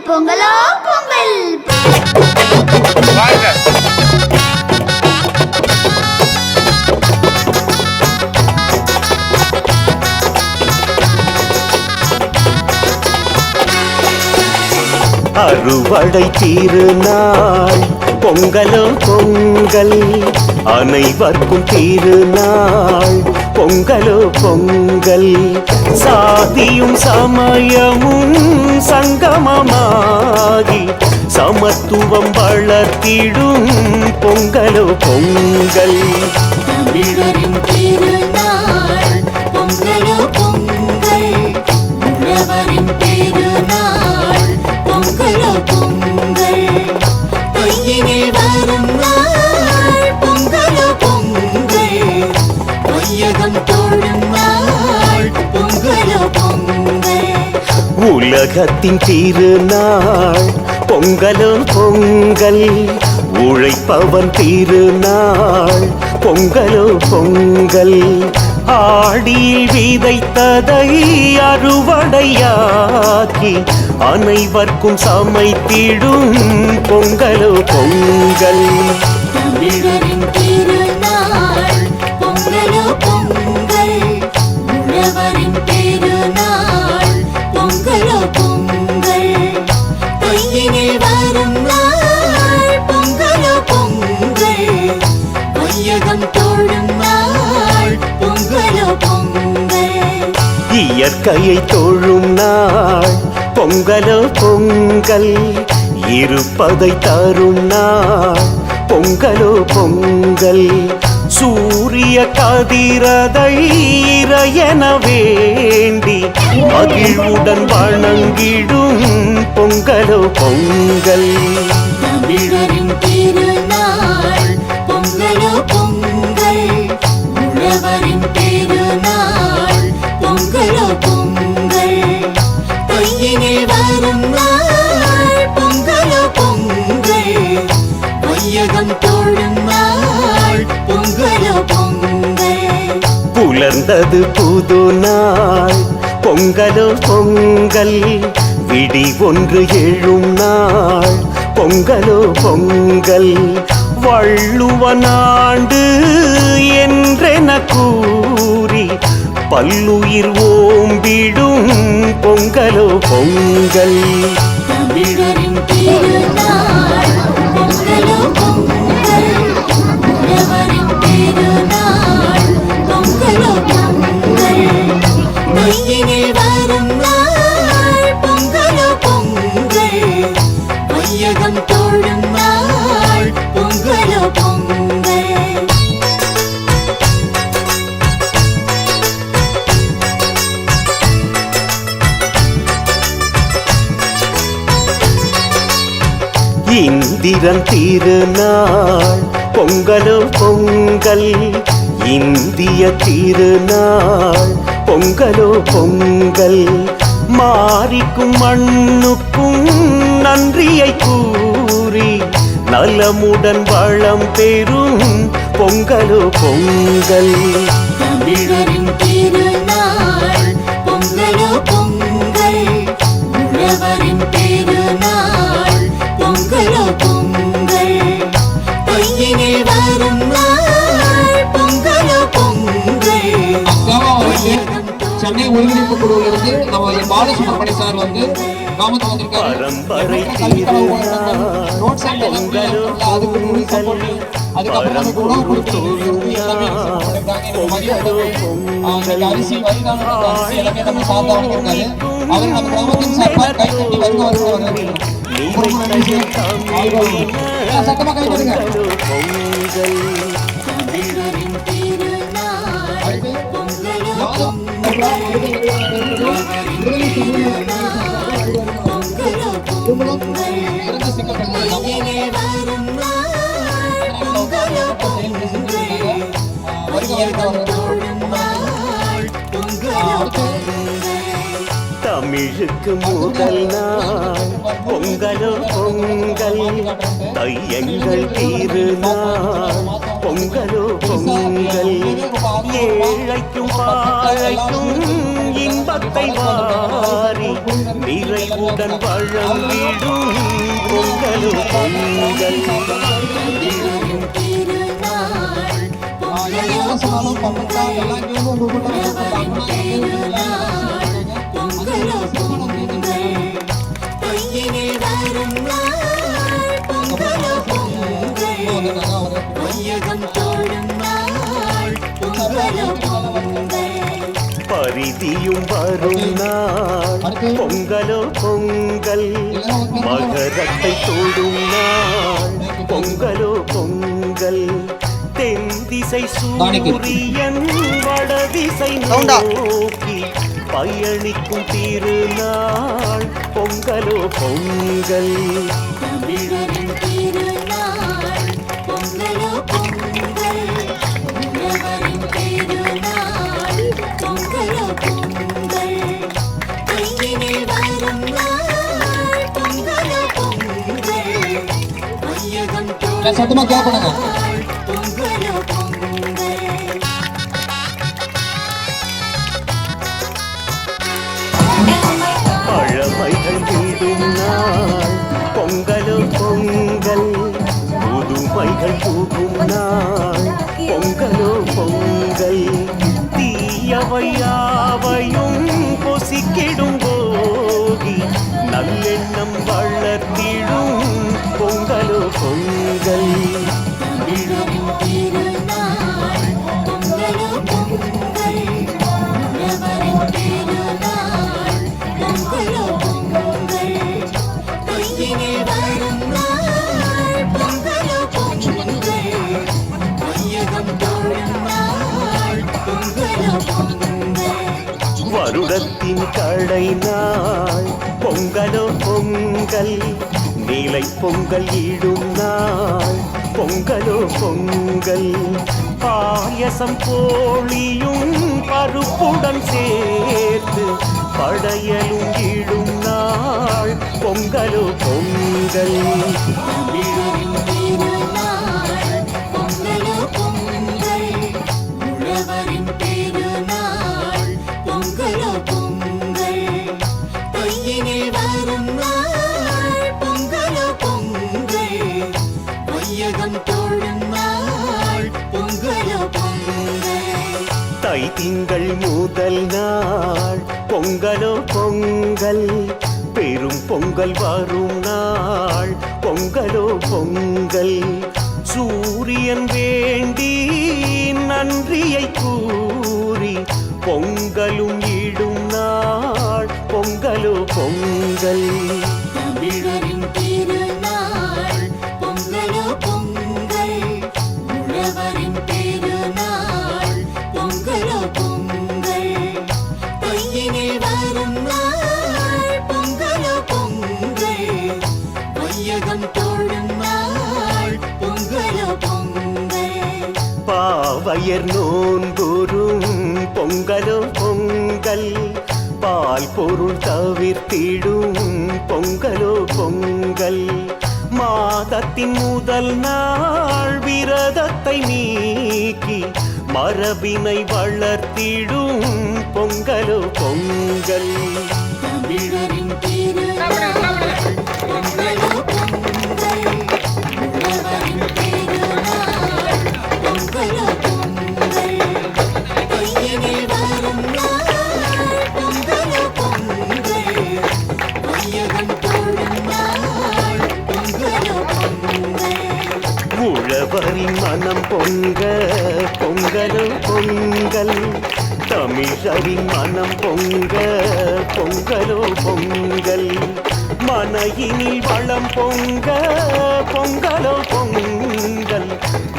பொங்கலோ பொங்கல். அறுவடை திருநாள் பொங்கலோ பொங்கல், அனைவர்க்கும் திருநாள் பொங்கலோ பொங்கல். சாதியும் சமயமும் சங்கமமாகி சமத்துவம் வளர்த்திடும் பொங்கலோ பொங்கல். தமிழரின் திருநாள் பொங்கலோ பொங்கல், உழவரின் திருநாள் பொங்கலோ பொங்கல். கையினில் வரும் நாள் பொங்கலோ பொங்கல், வையகம் தோழும் நாள் பொங்கலோ பொங்கல். உலகத்தின் திருநாள் பொங்கலோ பொங்கல், உழைப்பவன் திருநாள் பொங்கலோ பொங்கல். ஆடியில் விதைத்ததை அறுவடையாக்கி அனைவர்க்கும் சமைத்திடும் பொங்கலோ பொங்கல். தமிழரின் திருநாள் பொங்கலோ பொங்கல், உழவரின் திருநாள் பொங்கலோ பொங்கல். கையினில் வரும் நாள் பொங்கலோ பொங்கல், வையகம் தோழும் நாள் பொங்கலோ பொங்கல். இயற்கையை தொழும் நாள் பொங்கலோ பொங்கல், இருப்பதை தரும் நாள் பொங்கலோ பொங்கல். சூரிய கதிரதை இறையென வேண்டி மகிழ்வுடன் வணங்கிடும் பொங்கலோ பொங்கல். தமிழரின் திருநாள் பொங்கலோ பொங்கல், உழவரின் திருநாள் பொங்கலோ பொங்கல். கையினில் வரும் நாள் பொங்கலோ பொங்கல், வையகம் தோழும் நாள் பொங்கலோ பொங்கல். புலர்ந்தது புது நாள் பொங்கலோ பொங்கல், விடி ஒன்று எழும் நாள் பொங்கலோ பொங்கல். வள்ளுவன் ஆண்டு என்றென கூறி பல்லுயிர் ஓம்பிடும் பொங்கலோ பொங்கல். தமிழரின் திருநாள் பொங்கலோ பொங்கல், உழவரின் திருநாள் பொங்கலோ பொங்கல். கையினில் வரும் நாள் பொங்கலோ பொங்கல், வையகம் தோழும் நாள் பொங்கலோ பொங்கல். இந்திரன் திருநாள் பொங்கலோ பொங்கல், இந்திய திருநாள் பொங்கலோ பொங்கல். மாரிக்கும் மண்ணுக்கும் நன்றியை கூறி நலமுடன் வளம் பெறும் பொங்கலோ பொங்கல். தமிழரின் திருநாள் பொங்கலோ பொங்கல், உழவரின் திருநாள் பொங்கலோ பொங்கல். கையினில் வரும் நாள் பொங்கலோ பொங்கல். சென்னை ஒருங்கிணைப்பு குழுவிலிருந்து நம்ம பாலசுப்ரமணி சார் வந்து கிராமத்தை வந்திருக்காரு. பரம்பரை ரோட் சைட்ல அதுக்கு சப்போர்ட், அதுக்கப்புறம் நமக்கு உணவு கொடுத்து எல்லாமே அரிசி வயதான எல்லாமே நம்ம சார்ந்தவங்க இருக்காரு. அவர் நம்ம கிராமத்தின் சார்பாக கை தட்டி வருவாங்க. சத்தமா கை தட்டுங்க. தமிழரின் திருநாள் பொங்கலோ பொங்கல், உழவரின் திருநாள் பொங்கலோ பொங்கல். கையினில் வரும் நாள் பொங்கலோ பொங்கல், வையகம் தோழும் நாள் பொங்கலோ பொங்கல். தமிழுக்கு முதல் நாள் பொங்கலோ பொங்கல், தையங்கள் திருநாள் பொங்கலோ பொங்கல், ஏழைக்கும் பாழைக்கும் இன்பத்தை வாரி நிறைவுடன் வழங்கிடும் பொங்கலோ பொங்கல். பரிதியும் வரும் நாள் பொங்கலோ பொங்கல், மகரத்தை தொடும் நாள் பொங்கலோ பொங்கல், தென் திசை சூரியன் வடதிசை நோக்கி பயணிக்கும் திருநாள் பொங்கலோ பொங்கல். தமிழரின் திருநாள் பொங்கலோ பொங்கல், உழவரின் திருநாள் பொங்கலோ பொங்கல், கையினில் வரும் நாள் பொங்கலோ பொங்கல், வையகம் சத்தமா கேட்பணுங்க. பொங்கலோ பொங்கல். பழமைகள் வீடும் நாள் பொங்கலோ பொங்கல், புதுமைகள் பூக்கும் நாள் பொங்கலோ பொங்கல், தீயவையாவையும் பொசிக்கிடும் போகி நல்லெண்ணம் வளர்த்திடும் பொங்கலோ பொங்கல். தமிழரின் திருநாள் பொங்கலோ பொங்கல், உழவரின் திருநாள் பொங்கலோ பொங்கல், கையினில் வரும் நாள் பொங்கலோ பொங்கல், வையகம் தொடும் நாள் பொங்கலோ பொங்கல். வருடத்தின் கடை நாள் பொங்கலோ பொங்கல், நீலை பொங்கல் இடும் நாள் பொங்கலோ பொங்கல், பாயசம் கோழியும் பருப்புடன் சேர்த்து படையலும் இடும் நாள் பொங்கலோ பொங்கல். தமிழரின் திருநாள் பொங்கலோ பொங்கல், உழவரின் திருநாள் பொங்கலோ பொங்கல், கையினில் வரும் நாள் பொங்கலோ பொங்கல், வையகம் தொடும் நாள் பொங்கலோ பொங்கல். தை திங்கள் முதல் நாள் பொங்கலோ பொங்கல், பெரும் பொங்கல் வரும் நாள் பொங்கலோ பொங்கல், சூரியன் வேண்டி நன்றியை கூறி பொங்கலும் இடும் நாள் பொங்கலோ பொங்கல். தமிழரின் திருநாள் பொங்கலோ பொங்கல், உழவரின் திருநாள் பொங்கலோ பொங்கல், கையினில் வரும் நாள் பொங்கலோ பொங்கல், வையகம் தொடும் நாள் பொங்கலோ பொங்கல். பாவையர் நோன்புறும் பொங்கலோ பொங்கல், பால் பொருள் தவிர்த்திடும் பொங்கலோ பொங்கல், மாதத்தின் முதல் நாள் விரதத்தை நீக்கி மரபினை வளர்த்திடும் பொங்கலோ பொங்கல். தமிழரின் திருநாள் பொங்கலோ பொங்கல், உழவரின் திருநாள் பொங்கலோ பொங்கல், கையினில் வரும் நாள் பொங்கலோ பொங்கல், வையகம் தொடும் நாள் பொங்கலோ பொங்கல். உழவரின் மனம் பொங்க பொங்கலோ பொங்கல், தமிழரின் மனம் பொங்க பொங்கலோ பொங்கல், மனையினில் வளம் பொங்க பொங்கலோ பொங்கல்,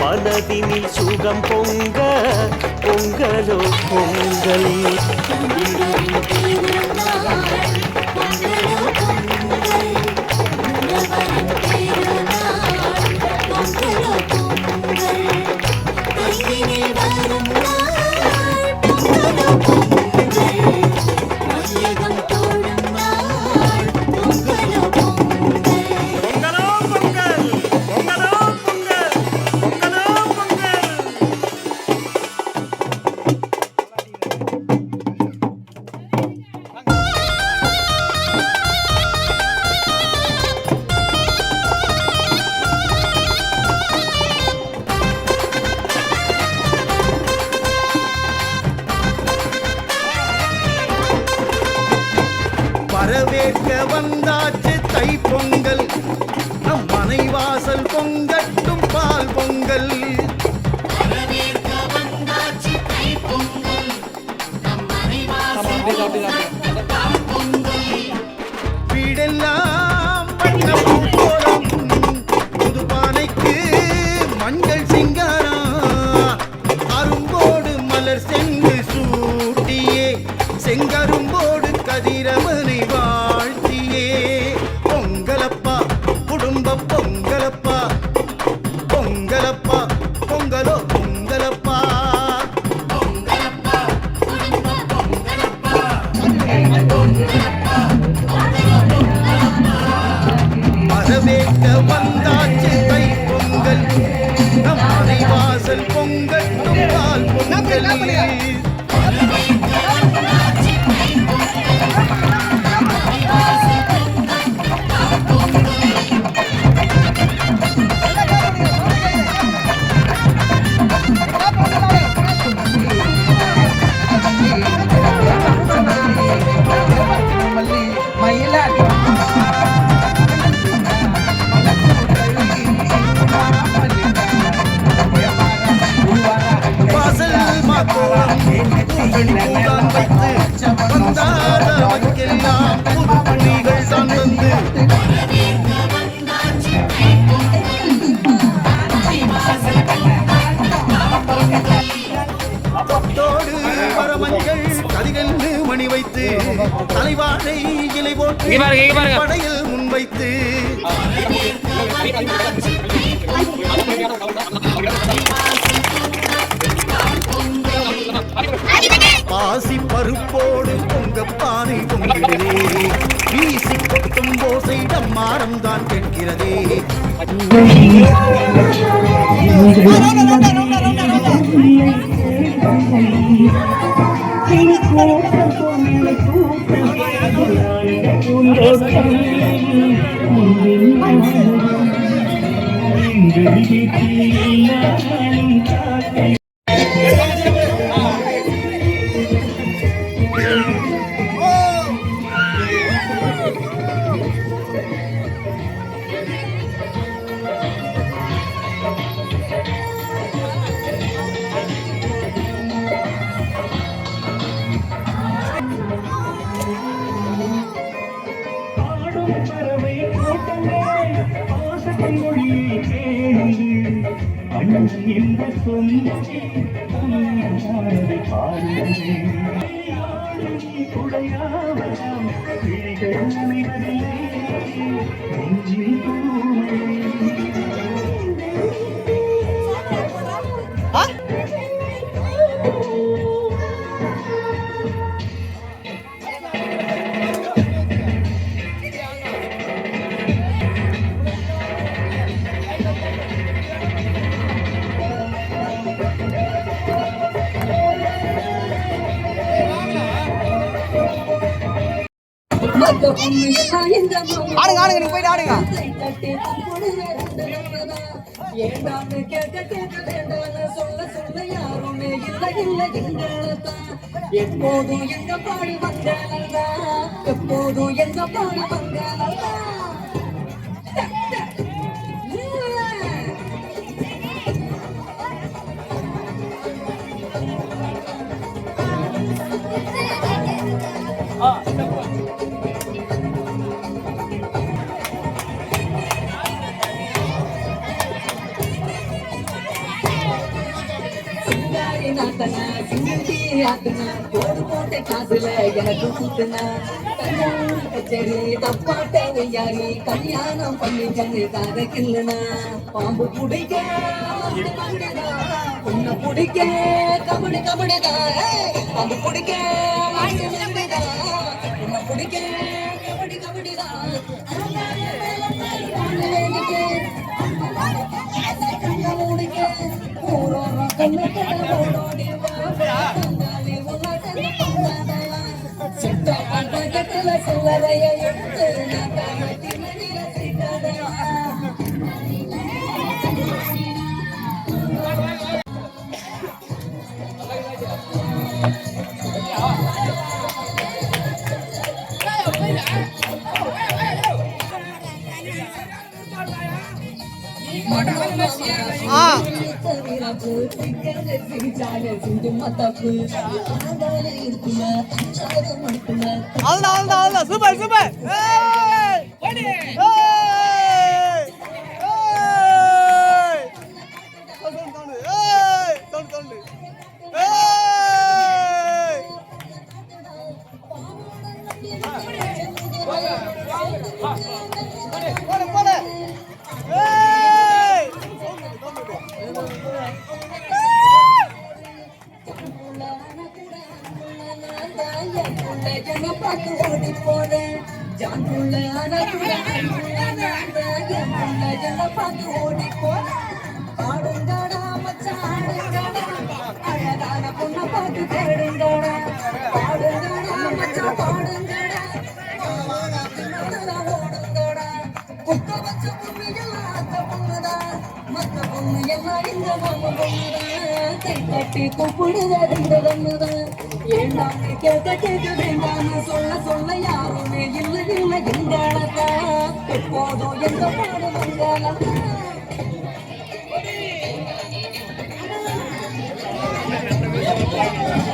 மனதினில் சுகம் பொங்க பொங்கலோ பொங்கல். தமிழரின் திருநாள் பொங்கலோ பொங்கல், உழவரின் திருநாள் பொங்கலோ பொங்கல், கையினில் வரும் நாள் பொங்கலோ பொங்கல், வையகம் தொடும் வந்தாச்சு தை பொங்கல் நம் மனை வாசல் பொங்கட்டும் பால் பொங்கல் வீடெல்லாம் வண்ண பூக்கோலம் புது பானைக்கு மஞ்சள் சிங்காரம் அரும்போடு மலர் சென்று சூட்டியே செங்கரும்போடு கதிரவனை வாழ்த்தியே பொங்கலப்பா குடும்ப பொங்கலப்பா பொங்கலப்பா பொங்கலோ பொங்கலப்பா வரவேற்க வந்தாச்சு தை பொங்கல் நம் மனை வாசல் பொங்கட்டும் பால் பொங்கல் வாசல் மாக்கோளம் பூங்கனி பூதான் வைத்து வந்தாத நமக்கெல்லாம் புது புள்ளிகள் தான் தந்து தொட்டோடு வரமஞ்சள் கதிகன்னு மணி வைத்து தலைவாழை இலை போட்டு படையில் முன்வைத்து பாசி பருப்போடு பொங்கப்பானை பொங்கிடுதே வீசி கொட்டும் ஓசையிடம் மாறம் தான் கேட்கிறதே ஆடுங்க ஆடுங்க நீங்க போயிட்டு ஆடுங்க எப்போதும் எங்க பாடி வந்தாலா எப்போதும் எங்க பாடி வந்தாலா போட்டு காசுல எனக்கு கூட்டுனா கச்சேரி தப்பாட்ட யாரி கல்யாணம் பண்ணி கண்ணு தாரக்கில்லுனா பாம்பு பிடிக்க பொண்ணு பிடிக்க கபடி கபடிதான் பாம்பு பிடிக்க பொண்ணு பிடிக்க கபடி கபடிதான் சில்லறைய எடுத்து Yeah. தப்பு சிக்கங்க சிரிச்சாக சிந்தும் தப்பு ஆனாலே இருக்குமா சாக மட்டுமா அவ்வளவுதான் சூப்பர் சூப்பர் ஏய் ஓடி ஏய் ஏய் தொண்டு ஏய் போடு ஏய் பார்த்து ஓடி போறேன் ஜான்குள்ள பார்த்து ஓடி போறேன் ஆடுங்கடா மச்சான் ஆடுங்கடா அழகான பொண்ணை பார்த்து தேடுங்கடா பாடுங்கடா மச்சான் பாடுங்கடா ஓடுங்கடா குத்த வச்ச பொண்ணுகள் அந்த பொண்ணுதான் மத்த பொண்ணு எல்லாம் இந்த மாம பொண்ணுதான் கை கட்டி கூப்பிடுறது இந்த கண்ணுதான் ஏண்டாமே கேட்க வேண்டாம்னு சொல்ல சொல்ல யாருமே இல்லை இல்லை எங்காலத்தான் எப்போதும் எந்த பாடு வந்தாலத்தான் ஏய்